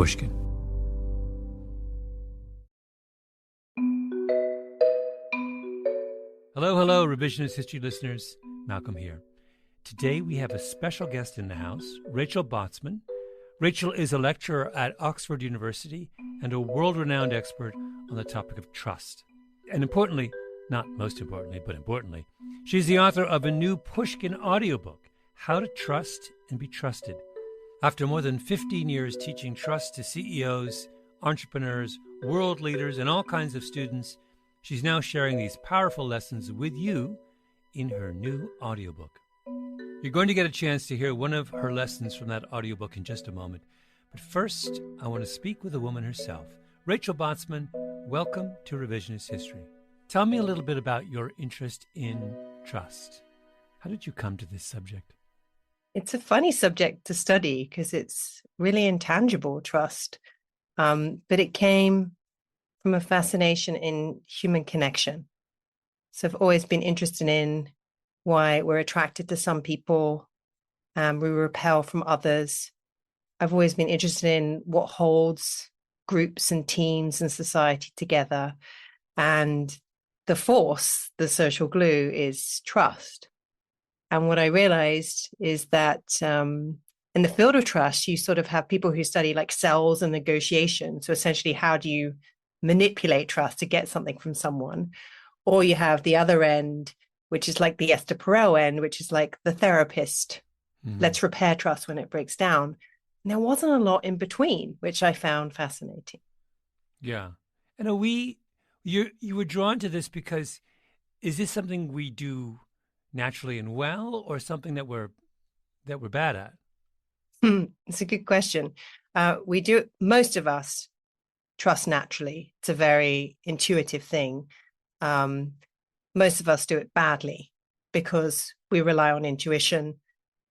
Pushkin. Hello, Revisionist History listeners. Malcolm here. Today we have a special guest in the house, Rachel Botsman. Rachel is a lecturer at Oxford University and a world-renowned expert on the topic of trust. And importantly, not most importantly, but importantly, she's the author of a new Pushkin audiobook, How to Trust and Be Trusted. After more than 15 years teaching trust to CEOs, entrepreneurs, world leaders, and all kinds of students, she's now sharing these powerful lessons with you in her new audiobook. You're going to get a chance to hear one of her lessons from that audiobook in just a moment. But first, I want to speak with the woman herself. Rachel Botsman, welcome to Revisionist History. Tell me a little bit about your interest in trust. How did you come to this subject? It's a funny subject to study because it's really intangible, trust. But it came from a fascination in human connection. So I've always been interested in why we're attracted to some people and we repel from others. I've always been interested in what holds groups and teams and society together. And the force, the social glue, is trust. And what I realized is that in the field of trust, you sort of have people who study like sales and negotiation. So essentially, how do you manipulate trust to get something from someone? Or you have the other end, which is like the Esther Perel end, which is like the therapist. Mm-hmm. Let's repair trust when it breaks down. And there wasn't a lot in between, which I found fascinating. Yeah. And you were drawn to this because is this something we do naturally and well, or something that we're bad at? It's a good question. We do, most of us trust naturally. It's a very intuitive thing. Most of us do it badly because we rely on intuition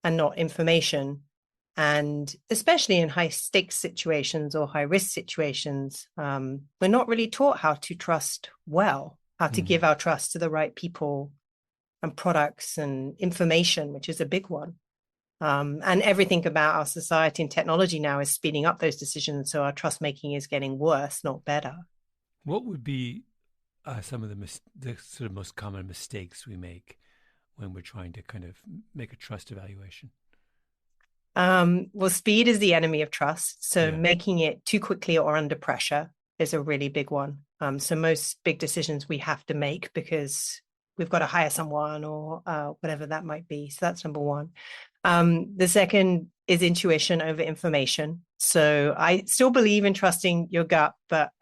and not information. And especially in high stakes situations or high risk situations, we're not really taught how to trust well, how to give our trust to the right people and products and information, which is a big one. And everything about our society and technology now is speeding up those decisions. So our trust making is getting worse, not better. What would be some of the sort of most common mistakes we make when we're trying to kind of make a trust evaluation? Well, speed is the enemy of trust. So making it too quickly or under pressure is a really big one. So most big decisions we have to make because we've got to hire someone or whatever that might be. So that's number one. The second is intuition over information. So I still believe in trusting your gut, but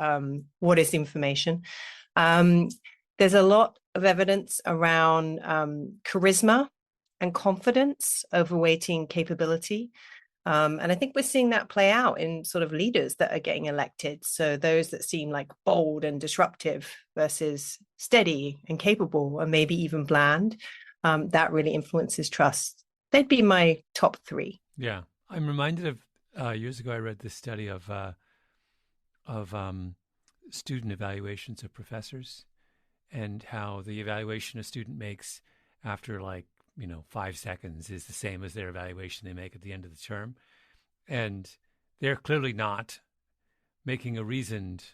what is information? There's a lot of evidence around charisma and confidence overweighting capability. And I think we're seeing that play out in sort of leaders that are getting elected. So those that seem like bold and disruptive versus steady and capable and maybe even bland, that really influences trust. They'd be my top three. Yeah. I'm reminded of years ago, I read this study of student evaluations of professors and how the evaluation a student makes after 5 seconds is the same as their evaluation they make at the end of the term. And they're clearly not making a reasoned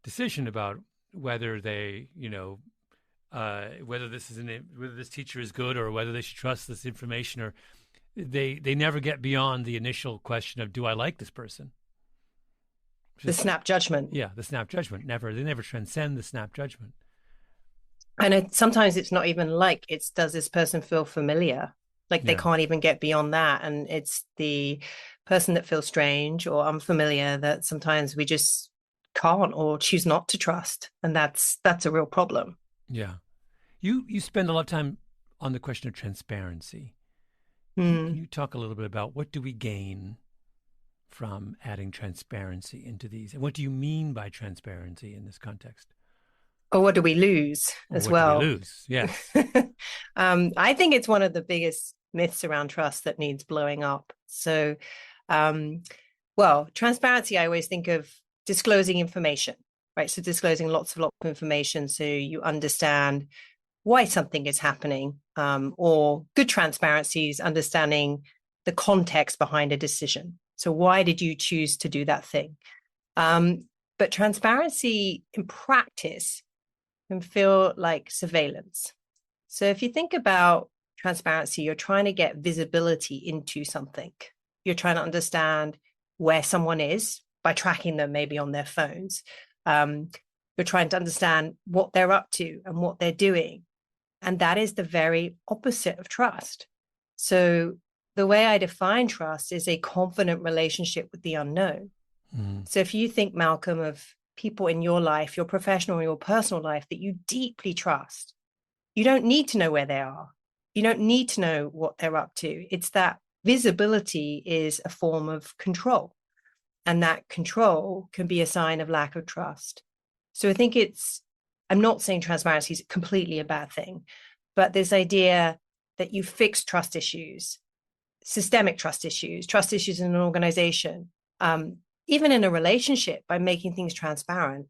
decision about whether they, whether this teacher is good or whether they should trust this information, or they never get beyond the initial question of, do I like this person? The snap judgment. Yeah, the snap judgment. They never transcend the snap judgment. And sometimes it's not even does this person feel familiar? They can't even get beyond that. And it's the person that feels strange or unfamiliar that sometimes we just can't or choose not to trust. And that's a real problem. Yeah. You spend a lot of time on the question of transparency. Can you talk a little bit about what do we gain from adding transparency into these? And what do you mean by transparency in this context? Or what do we lose as well? What do we lose? Yes. I think it's one of the biggest myths around trust that needs blowing up. So, transparency, I always think of disclosing information, right? So disclosing lots of information so you understand why something is happening, or good transparency is understanding the context behind a decision. So why did you choose to do that thing? But transparency in practice can feel like surveillance. So if you think about transparency, you're trying to get visibility into something. You're trying to understand where someone is by tracking them maybe on their phones. You're trying to understand what they're up to and what they're doing. And that is the very opposite of trust. So the way I define trust is a confident relationship with the unknown. So if you think, Malcolm, of people in your life, your professional or your personal life that you deeply trust, you don't need to know where they are. You don't need to know what they're up to. It's that visibility is a form of control. And that control can be a sign of lack of trust. So I think I'm not saying transparency is completely a bad thing, but this idea that you fix trust issues, systemic trust issues in an organization, even in a relationship, by making things transparent,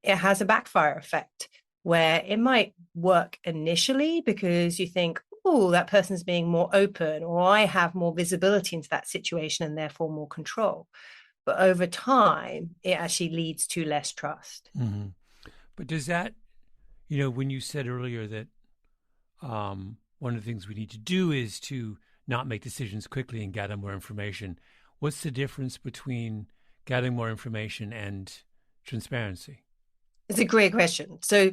it has a backfire effect where it might work initially because you think, oh, that person's being more open, or I have more visibility into that situation and therefore more control. But over time, it actually leads to less trust. Mm-hmm. But does that, when you said earlier that one of the things we need to do is to not make decisions quickly and gather more information, what's the difference between gathering more information and transparency? It's a great question. So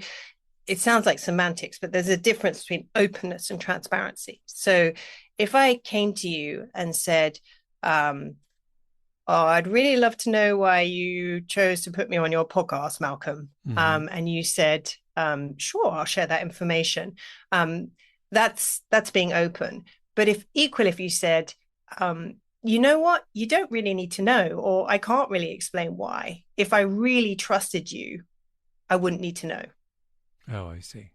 it sounds like semantics, but there's a difference between openness and transparency. So if I came to you and said, oh, I'd really love to know why you chose to put me on your podcast, Malcolm. Mm-hmm. And you said, sure, I'll share that information. That's being open. But if you said, you know what, you don't really need to know, or I can't really explain why. If I really trusted you, I wouldn't need to know. Oh, I see.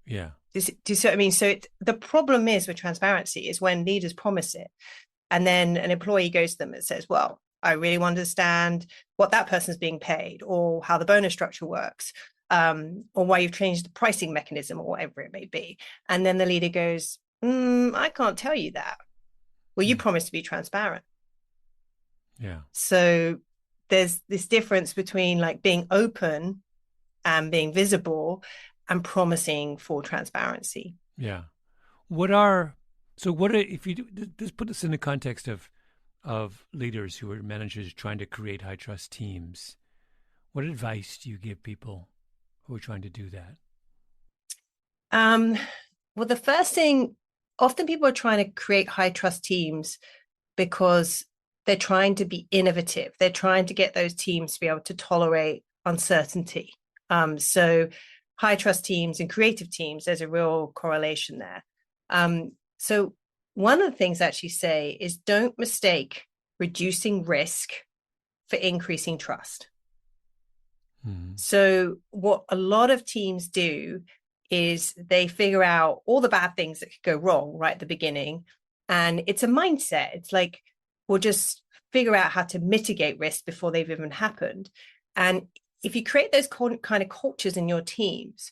Yeah. Do you see what I mean? So the problem is with transparency is when leaders promise it, and then an employee goes to them and says, well, I really want to understand what that person's being paid, or how the bonus structure works, or why you've changed the pricing mechanism, or whatever it may be. And then the leader goes, I can't tell you that. Well, you promised to be transparent. Yeah. So there's this difference between like being open and being visible and promising for transparency. Yeah. If you do this, put this in the context of leaders who are managers trying to create high trust teams, what advice do you give people who are trying to do that? Well, the first thing, often people are trying to create high trust teams because they're trying to be innovative. They're trying to get those teams to be able to tolerate uncertainty. So high trust teams and creative teams, there's a real correlation there. So one of the things I actually say is don't mistake reducing risk for increasing trust. Mm-hmm. So what a lot of teams do is they figure out all the bad things that could go wrong right at the beginning. And it's a mindset. It's like, we'll just figure out how to mitigate risk before they've even happened. And if you create those kind of cultures in your teams,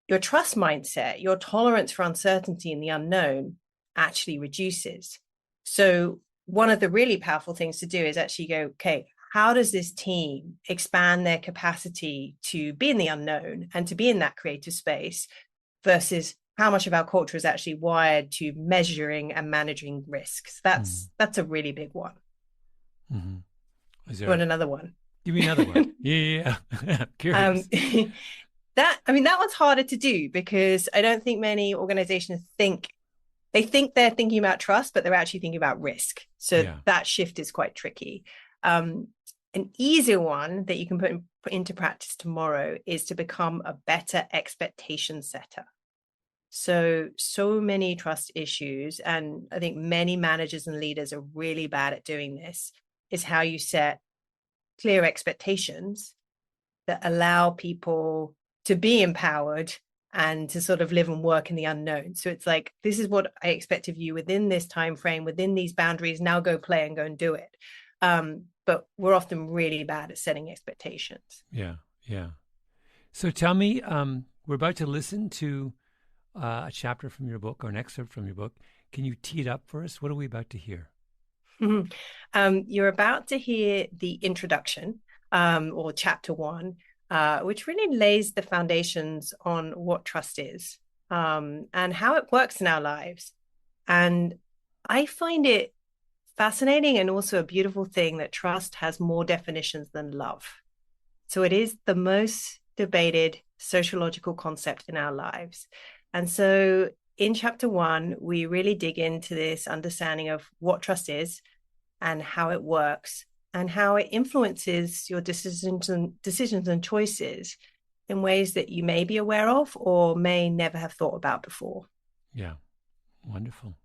your trust mindset, your tolerance for uncertainty and the unknown actually reduces. So one of the really powerful things to do is actually go, okay, how does this team expand their capacity to be in the unknown and to be in that creative space versus how much of our culture is actually wired to measuring and managing risks? That's a really big one. Mm-hmm. You want another one? Give me another one. Yeah. Curious. That one's harder to do because I don't think many organizations think they're thinking about trust, but they're actually thinking about risk. So that shift is quite tricky. An easier one that you can put into practice tomorrow is to become a better expectation setter. So many trust issues, and I think many managers and leaders are really bad at doing this, is how you set clear expectations that allow people to be empowered and to sort of live and work in the unknown. So it's like, this is what I expect of you within this time frame, within these boundaries. Now go play and go and do it. But we're often really bad at setting expectations. Yeah. So tell me, we're about to listen to a chapter from your book or an excerpt from your book. Can you tee it up for us? What are we about to hear? You're about to hear the introduction, or chapter 1, which really lays the foundations on what trust is, and how it works in our lives. And I find it fascinating and also a beautiful thing that trust has more definitions than love. So it is the most debated sociological concept in our lives. And so in chapter 1, we really dig into this understanding of what trust is and how it works and how it influences your decisions and choices in ways that you may be aware of or may never have thought about before. Yeah, wonderful.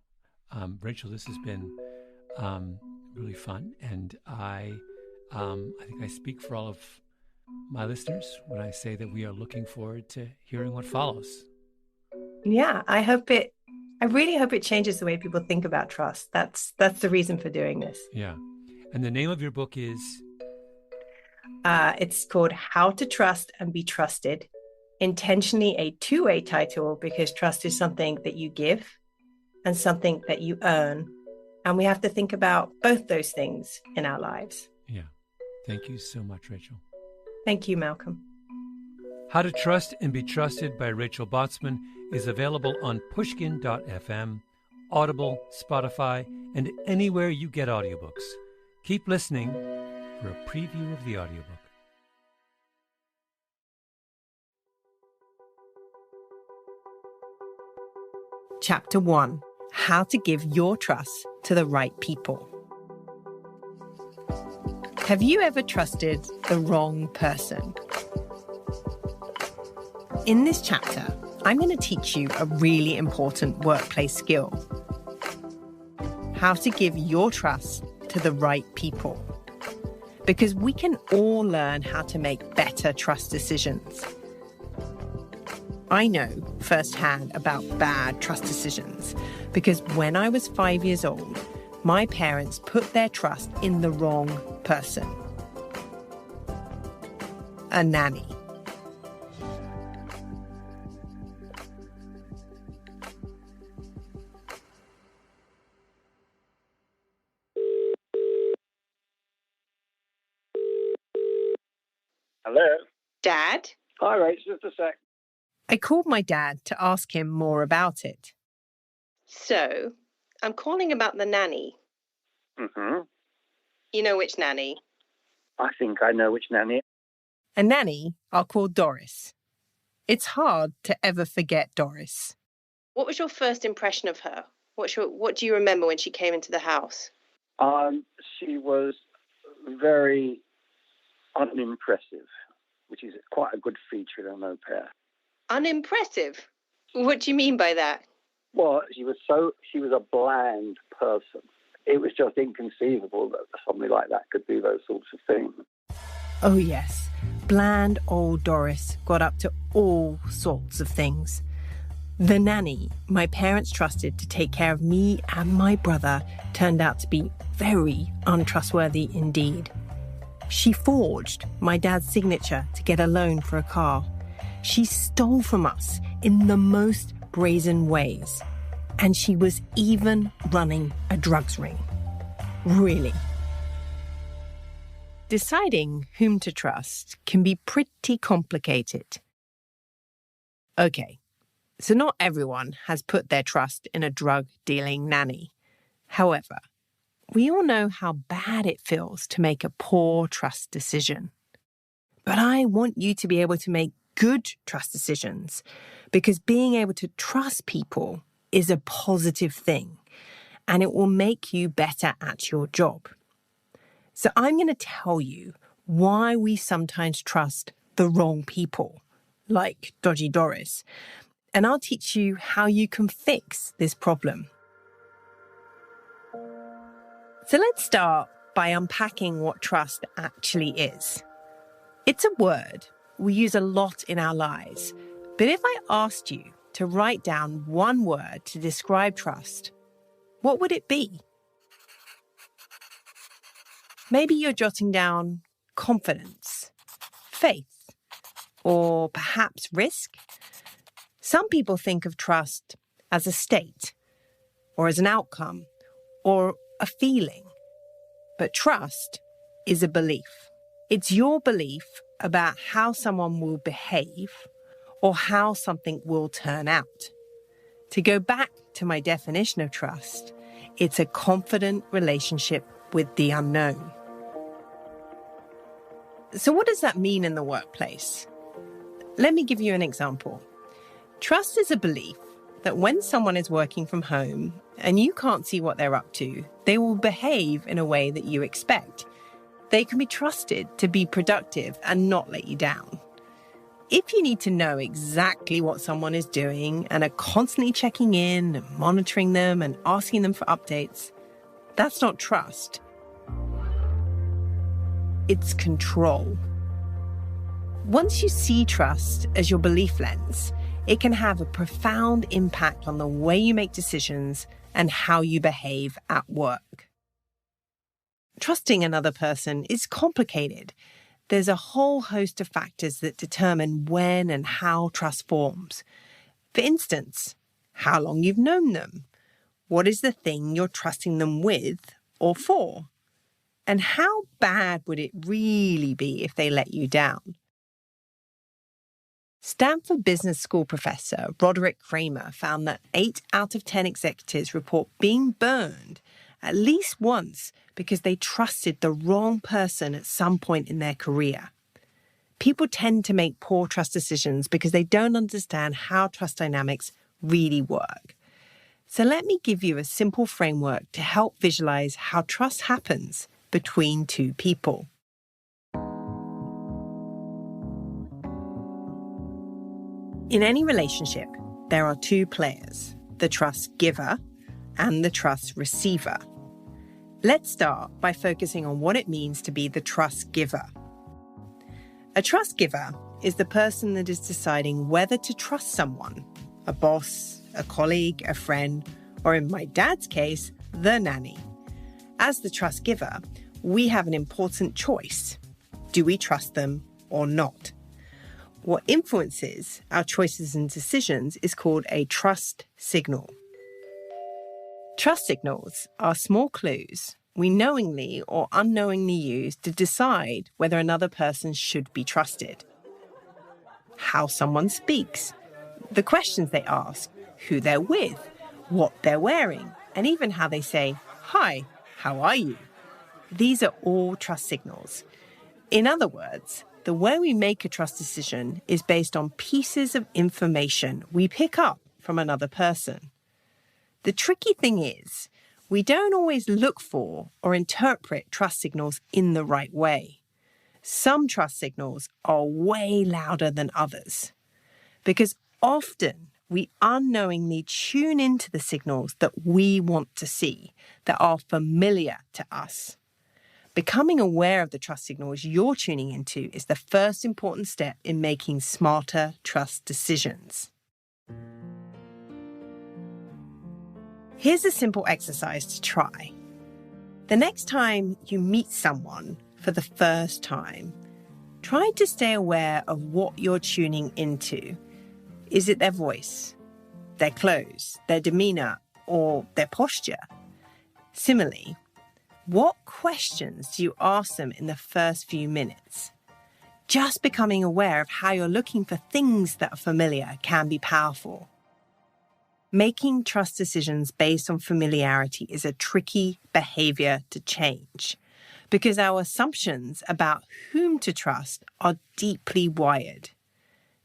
Rachel, this has been really fun. And I think I speak for all of my listeners when I say that we are looking forward to hearing what follows. Yeah, I really hope it changes the way people think about trust. That's the reason for doing this. Yeah. And the name of your book is? It's called How to Trust and Be Trusted. Intentionally a two-way title because trust is something that you give and something that you earn. And we have to think about both those things in our lives. Yeah. Thank you so much, Rachel. Thank you, Malcolm. How to Trust and Be Trusted by Rachel Botsman is available on Pushkin.fm, Audible, Spotify, and anywhere you get audiobooks. Keep listening for a preview of the audiobook. Chapter 1: How to Give Your Trust to the Right People. Have you ever trusted the wrong person? In this chapter, I'm going to teach you a really important workplace skill: how to give your trust to the right people. Because we can all learn how to make better trust decisions. I know firsthand about bad trust decisions because when I was 5 years old, my parents put their trust in the wrong person. A nanny. Hello? Dad? Hi, Rach, just a sec. I called my dad to ask him more about it. So, I'm calling about the nanny. Mm-hmm. You know which nanny? I think I know which nanny. A nanny I'll call Doris. It's hard to ever forget Doris. What was your first impression of her? What do you remember when she came into the house? She was very unimpressive, which is quite a good feature in an au pair. Unimpressive? What do you mean by that? Well, she was a bland person. It was just inconceivable that somebody like that could do those sorts of things. Oh, yes. Bland old Doris got up to all sorts of things. The nanny my parents trusted to take care of me and my brother turned out to be very untrustworthy indeed. She forged my dad's signature to get a loan for a car. She stole from us in the most brazen ways. And she was even running a drugs ring. Really. Deciding whom to trust can be pretty complicated. Okay, so not everyone has put their trust in a drug-dealing nanny. However, we all know how bad it feels to make a poor trust decision. But I want you to be able to make good trust decisions because being able to trust people is a positive thing and it will make you better at your job. So I'm going to tell you why we sometimes trust the wrong people, like Dodgy Doris, and I'll teach you how you can fix this problem. So let's start by unpacking what trust actually is. It's a word we use a lot in our lives, but if I asked you to write down one word to describe trust, what would it be? Maybe you're jotting down confidence, faith, or perhaps risk. Some people think of trust as a state, or as an outcome, or a feeling. But trust is a belief. It's your belief about how someone will behave or how something will turn out. To go back to my definition of trust, it's a confident relationship with the unknown. So what does that mean in the workplace? Let me give you an example. Trust is a belief that when someone is working from home and you can't see what they're up to, they will behave in a way that you expect. They can be trusted to be productive and not let you down. If you need to know exactly what someone is doing and are constantly checking in and monitoring them and asking them for updates, that's not trust. It's control. Once you see trust as your belief lens, it can have a profound impact on the way you make decisions and how you behave at work. Trusting another person is complicated. There's a whole host of factors that determine when and how trust forms. For instance, how long you've known them, what is the thing you're trusting them with or for, and how bad would it really be if they let you down? Stanford Business School professor Roderick Kramer found that 8 out of 10 executives report being burned at least once because they trusted the wrong person at some point in their career. People tend to make poor trust decisions because they don't understand how trust dynamics really work. So let me give you a simple framework to help visualize how trust happens between two people. In any relationship, there are two players, the trust giver and the trust receiver. Let's start by focusing on what it means to be the trust giver. A trust giver is the person that is deciding whether to trust someone, a boss, a colleague, a friend, or in my dad's case, the nanny. As the trust giver, we have an important choice. Do we trust them or not? What influences our choices and decisions is called a trust signal. Trust signals are small clues we knowingly or unknowingly use to decide whether another person should be trusted. How someone speaks, the questions they ask, who they're with, what they're wearing, and even how they say, "Hi, how are you?" These are all trust signals. In other words, the way we make a trust decision is based on pieces of information we pick up from another person. The tricky thing is, we don't always look for or interpret trust signals in the right way. Some trust signals are way louder than others, because often we unknowingly tune into the signals that we want to see, that are familiar to us. Becoming aware of the trust signals you're tuning into is the first important step in making smarter trust decisions. Here's a simple exercise to try. The next time you meet someone for the first time, try to stay aware of what you're tuning into. Is it their voice, their clothes, their demeanor, or their posture? Similarly, what questions do you ask them in the first few minutes? Just becoming aware of how you're looking for things that are familiar can be powerful. Making trust decisions based on familiarity is a tricky behavior to change because our assumptions about whom to trust are deeply wired.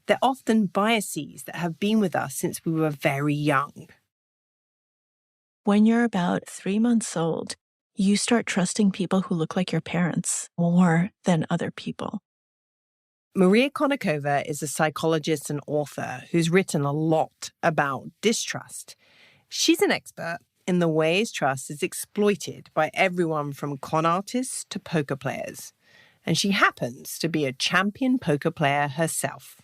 They're often biases that have been with us since we were very young. When you're about 3 months old, you start trusting people who look like your parents more than other people. Maria Konnikova is a psychologist and author who's written a lot about distrust. She's an expert in the ways trust is exploited by everyone from con artists to poker players. And she happens to be a champion poker player herself.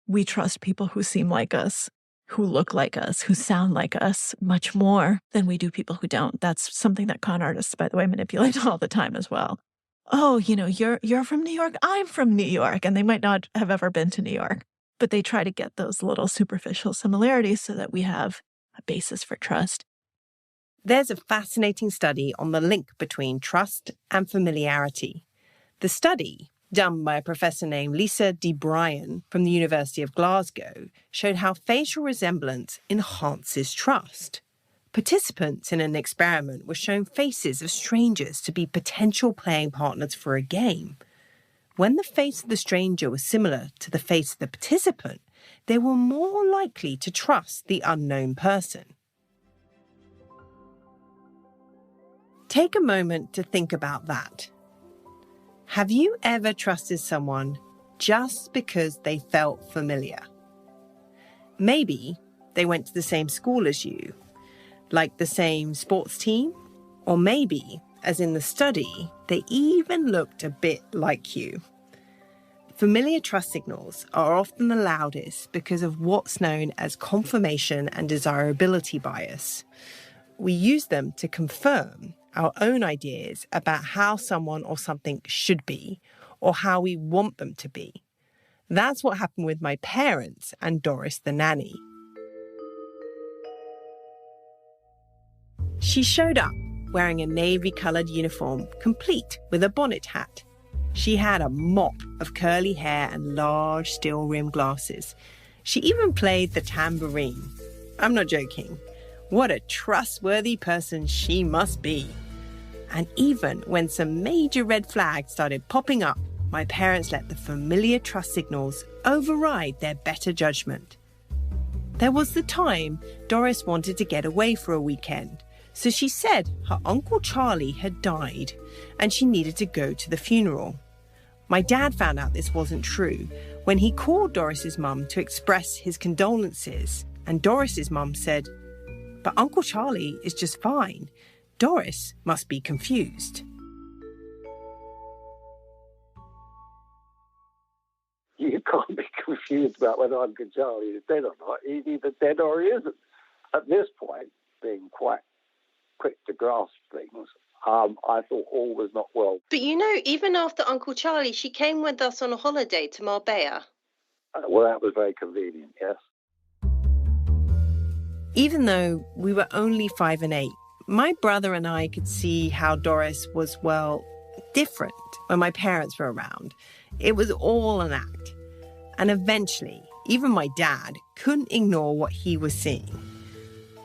We trust people who seem like us, who look like us, who sound like us much more than we do people who don't. That's something that con artists, by the way, manipulate all the time as well. Oh, you're from New York, I'm from New York, and they might not have ever been to New York, but they try to get those little superficial similarities so that we have a basis for trust. There's a fascinating study on the link between trust and familiarity. The study, done by a professor named Lisa D. Bryan from the University of Glasgow, showed how facial resemblance enhances trust. Participants in an experiment were shown faces of strangers to be potential playing partners for a game. When the face of the stranger was similar to the face of the participant, they were more likely to trust the unknown person. Take a moment to think about that. Have you ever trusted someone just because they felt familiar? Maybe they went to the same school as you, like the same sports team, or maybe, as in the study, they even looked a bit like you. Familiar trust signals are often the loudest because of what's known as confirmation and desirability bias. We use them to confirm our own ideas about how someone or something should be, or how we want them to be. That's what happened with my parents and Doris the nanny. She showed up wearing a navy-coloured uniform, complete with a bonnet hat. She had a mop of curly hair and large steel-rimmed glasses. She even played the tambourine. I'm not joking. What a trustworthy person she must be. And even when some major red flags started popping up, my parents let the familiar trust signals override their better judgment. There was the time Doris wanted to get away for a weekend, so she said her Uncle Charlie had died and she needed to go to the funeral. My dad found out this wasn't true when he called Doris's mum to express his condolences, and Doris's mum said, "But Uncle Charlie is just fine. Doris must be confused." You can't be confused about whether Uncle Charlie is dead or not. He's either dead or he isn't. At this point, being quite quick to grasp things, I thought all was not well. But you know, even after Uncle Charlie, she came with us on a holiday to Marbella. Well, that was very convenient, yes. Even though we were only 5 and 8, my brother and I could see how Doris was, well, different when my parents were around. It was all an act. And eventually, even my dad couldn't ignore what he was seeing.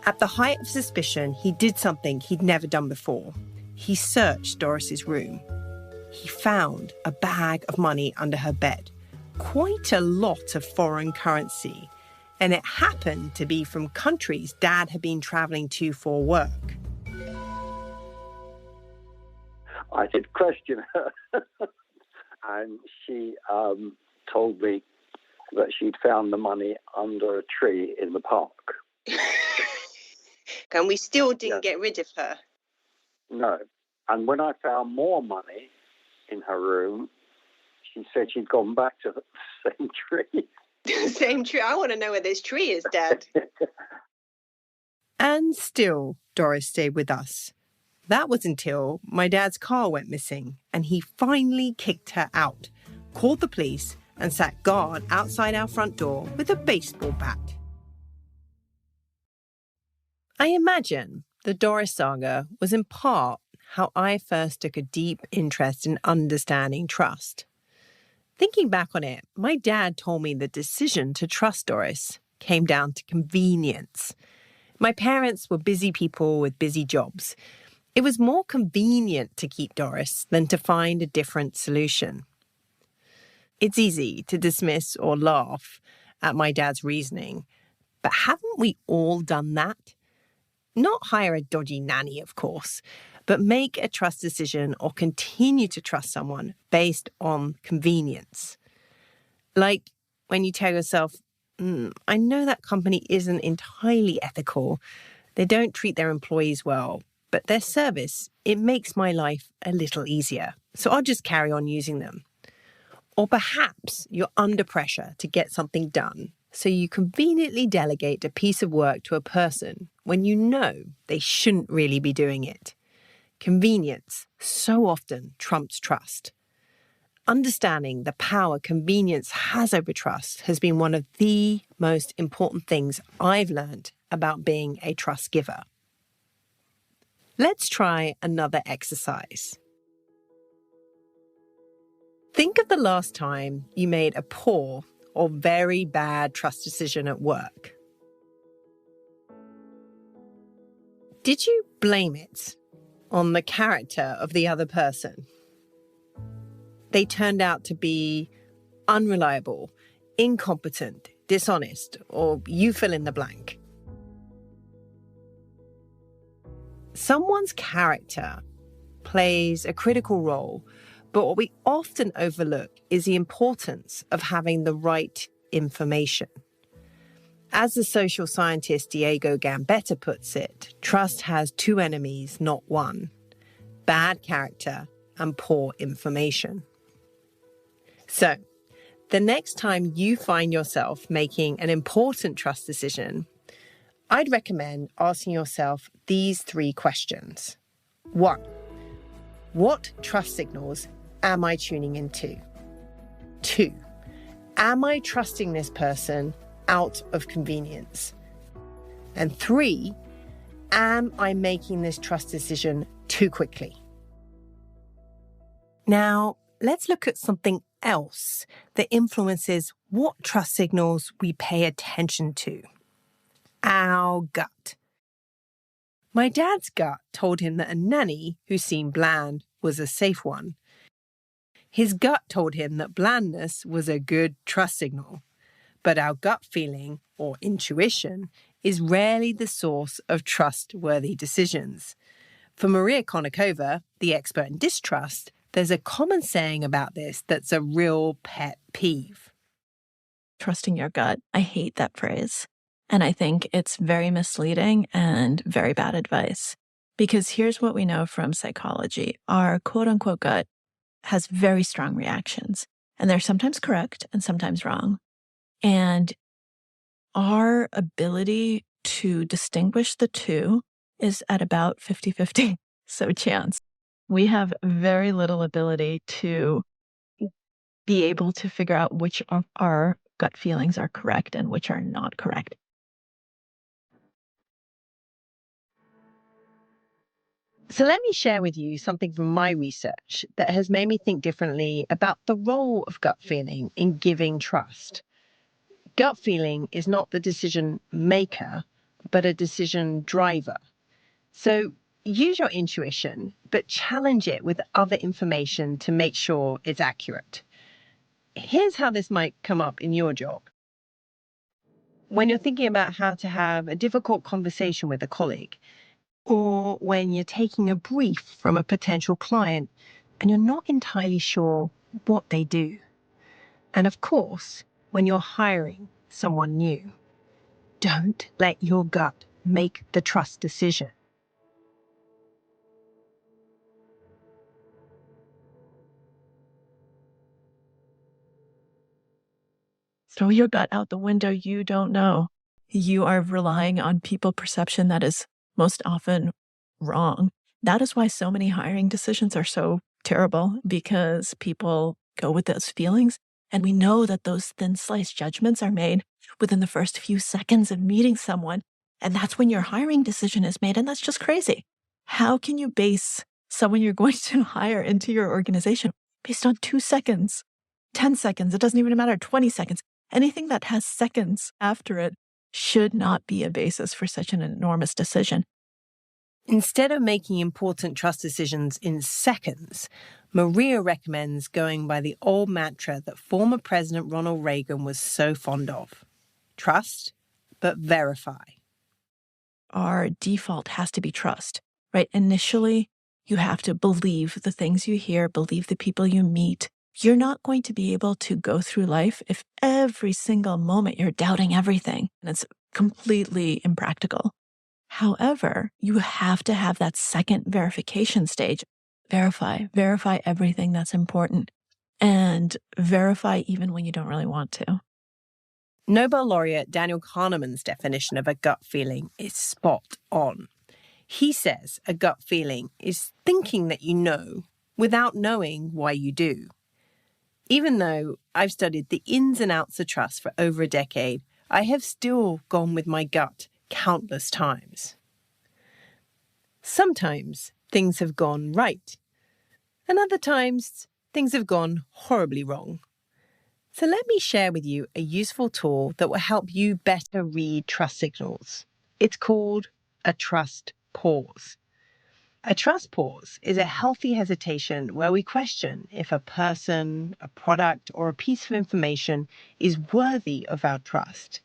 At the height of suspicion, he did something he'd never done before. He searched Doris's room. He found a bag of money under her bed, quite a lot of foreign currency, and it happened to be from countries Dad had been travelling to for work. I did question her, and she told me that she'd found the money under a tree in the park. And we still didn't get rid of her. No. And when I found more money in her room, she said she'd gone back to the same tree. The same tree? I want to know where this tree is, Dad. And still, Doris stayed with us. That was until my dad's car went missing, and he finally kicked her out, called the police, and sat guard outside our front door with a baseball bat. I imagine the Doris saga was in part how I first took a deep interest in understanding trust. Thinking back on it, my dad told me the decision to trust Doris came down to convenience. My parents were busy people with busy jobs. It was more convenient to keep Doris than to find a different solution. It's easy to dismiss or laugh at my dad's reasoning, but haven't we all done that? Not hire a dodgy nanny, of course, but make a trust decision or continue to trust someone based on convenience. Like when you tell yourself, I know that company isn't entirely ethical. They don't treat their employees well, but their service, it makes my life a little easier. So I'll just carry on using them. Or perhaps you're under pressure to get something done, so you conveniently delegate a piece of work to a person when you know they shouldn't really be doing it. Convenience so often trumps trust. Understanding the power convenience has over trust has been one of the most important things I've learned about being a trust giver. Let's try another exercise. Think of the last time you made a poor or very bad trust decision at work. Did you blame it on the character of the other person? They turned out to be unreliable, incompetent, dishonest, or you fill in the blank. Someone's character plays a critical role, but what we often overlook is the importance of having the right information. As the social scientist Diego Gambetta puts it, trust has two enemies, not one: bad character and poor information. So, the next time you find yourself making an important trust decision, I'd recommend asking yourself these three questions. 1. What trust signals am I tuning into? 2. Am I trusting this person out of convenience? And 3, am I making this trust decision too quickly? Now, let's look at something else that influences what trust signals we pay attention to. Our gut. My dad's gut told him that a nanny who seemed bland was a safe one. His gut told him that blandness was a good trust signal. But our gut feeling, or intuition, is rarely the source of trustworthy decisions. For Maria Konnikova, the expert in distrust, there's a common saying about this that's a real pet peeve. Trusting your gut. I hate that phrase. And I think it's very misleading and very bad advice. Because here's what we know from psychology. Our quote-unquote gut has very strong reactions. And they're sometimes correct and sometimes wrong. And our ability to distinguish the two is at about 50-50. So chance. We have very little ability to be able to figure out which of our gut feelings are correct and which are not correct. So let me share with you something from my research that has made me think differently about the role of gut feeling in giving trust. Gut feeling is not the decision maker, but a decision driver. So use your intuition, but challenge it with other information to make sure it's accurate. Here's how this might come up in your job. When you're thinking about how to have a difficult conversation with a colleague, or when you're taking a brief from a potential client and you're not entirely sure what they do. And of course, when you're hiring someone new, don't let your gut make the trust decision. Throw your gut out the window. You don't know. You are relying on people perception that is most often wrong. That is why so many hiring decisions are so terrible, because people go with those feelings. And we know that those thin slice judgments are made within the first few seconds of meeting someone. And that's when your hiring decision is made. And that's just crazy. How can you base someone you're going to hire into your organization based on 2 seconds, 10 seconds? It doesn't even matter, 20 seconds. Anything that has seconds after it should not be a basis for such an enormous decision. Instead of making important trust decisions in seconds, Maria recommends going by the old mantra that former President Ronald Reagan was so fond of. Trust, but verify. Our default has to be trust, right? Initially, you have to believe the things you hear, believe the people you meet. You're not going to be able to go through life if every single moment you're doubting everything, and it's completely impractical. However, you have to have that second verification stage. Verify everything that's important, and verify even when you don't really want to. Nobel laureate Daniel Kahneman's definition of a gut feeling is spot on. He says a gut feeling is thinking that you know without knowing why you do. Even though I've studied the ins and outs of trust for over a decade, I have still gone with my gut countless times. Sometimes things have gone right, and other times things have gone horribly wrong. So let me share with you a useful tool that will help you better read trust signals. It's called a trust pause. A trust pause is a healthy hesitation where we question if a person, a product, or a piece of information is worthy of our trust.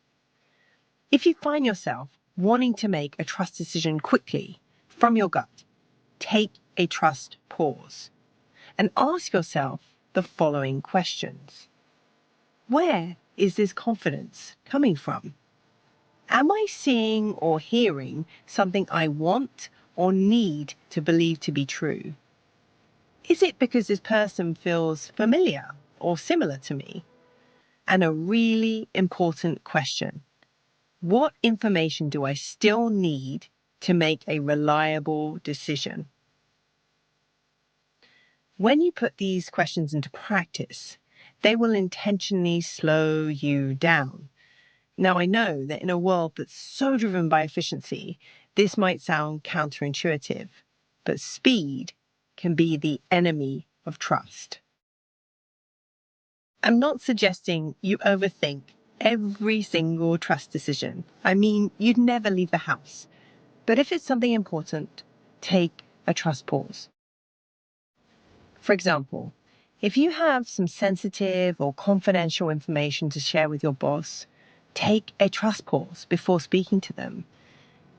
If you find yourself wanting to make a trust decision quickly from your gut, take a trust pause and ask yourself the following questions. Where is this confidence coming from? Am I seeing or hearing something I want or need to believe to be true? Is it because this person feels familiar or similar to me? And a really important question. What information do I still need to make a reliable decision? When you put these questions into practice, they will intentionally slow you down. Now, I know that in a world that's so driven by efficiency, this might sound counterintuitive, but speed can be the enemy of trust. I'm not suggesting you overthink every single trust decision. I mean, you'd never leave the house. But if it's something important, take a trust pause. For example, if you have some sensitive or confidential information to share with your boss, take a trust pause before speaking to them.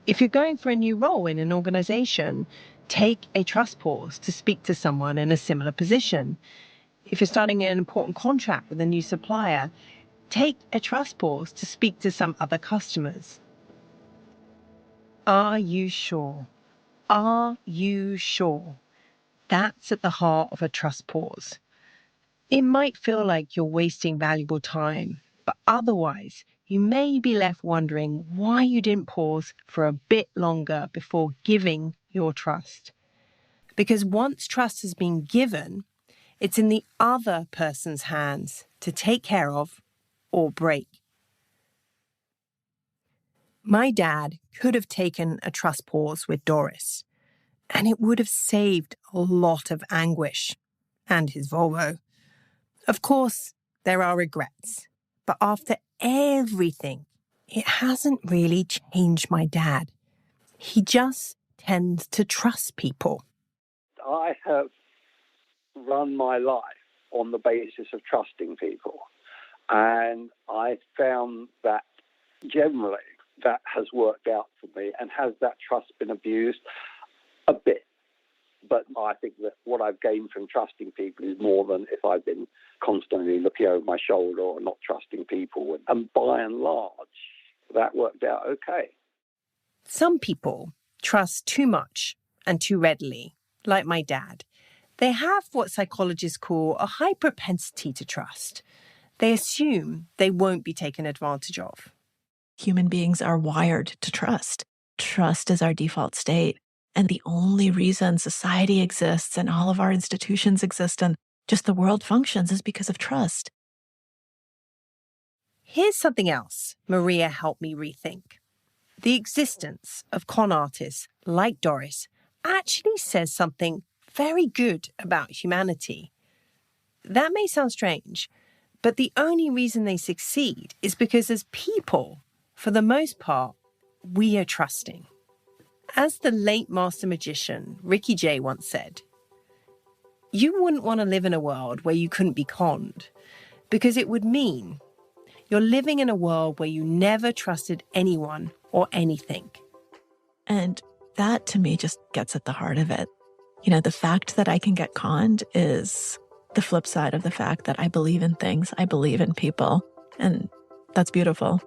If you're going for a new role in an organization, take a trust pause to speak to someone in a similar position. If you're starting an important contract with a new supplier, take a trust pause to speak to some other customers. Are you sure? Are you sure? That's at the heart of a trust pause. It might feel like you're wasting valuable time, but otherwise, you may be left wondering why you didn't pause for a bit longer before giving your trust. Because once trust has been given, it's in the other person's hands to take care of or break. My dad could have taken a trust pause with Doris, and it would have saved a lot of anguish and his Volvo. Of course, there are regrets, but after everything, it hasn't really changed my dad. He just tends to trust people. I have run my life on the basis of trusting people. And I found that generally that has worked out for me. And has that trust been abused? A bit. But I think that what I've gained from trusting people is more than if I've been constantly looking over my shoulder or not trusting people. And by and large, that worked out okay. Some people trust too much and too readily, like my dad. They have what psychologists call a high propensity to trust. They assume they won't be taken advantage of. Human beings are wired to trust. Trust is our default state. And the only reason society exists and all of our institutions exist and just the world functions is because of trust. Here's something else Maria helped me rethink. The existence of con artists like Doris actually says something very good about humanity. That may sound strange, but the only reason they succeed is because as people, for the most part, we are trusting. As the late master magician Ricky Jay once said, you wouldn't want to live in a world where you couldn't be conned, because it would mean you're living in a world where you never trusted anyone or anything. And that, to me, just gets at the heart of it. You know, the fact that I can get conned is the flip side of the fact that I believe in things, I believe in people, and that's beautiful.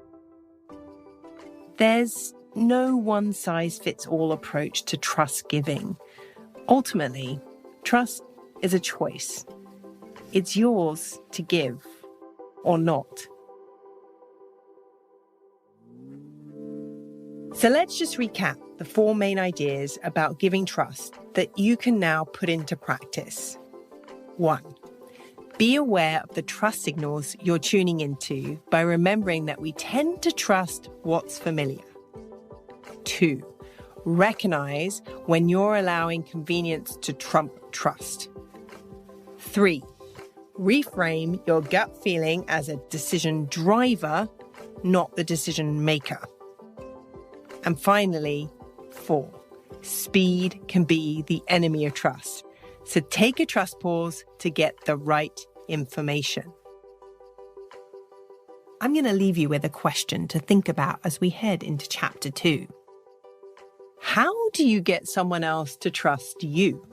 There's no one-size-fits-all approach to trust giving. Ultimately, trust is a choice. It's yours to give or not. So let's just recap the 4 main ideas about giving trust that you can now put into practice. 1. Be aware of the trust signals you're tuning into by remembering that we tend to trust what's familiar. 2. Recognize when you're allowing convenience to trump trust. 3. Reframe your gut feeling as a decision driver, not the decision maker. And finally, 4. Speed can be the enemy of trust. So take a trust pause to get the right information. I'm going to leave you with a question to think about as we head into chapter 2. How do you get someone else to trust you?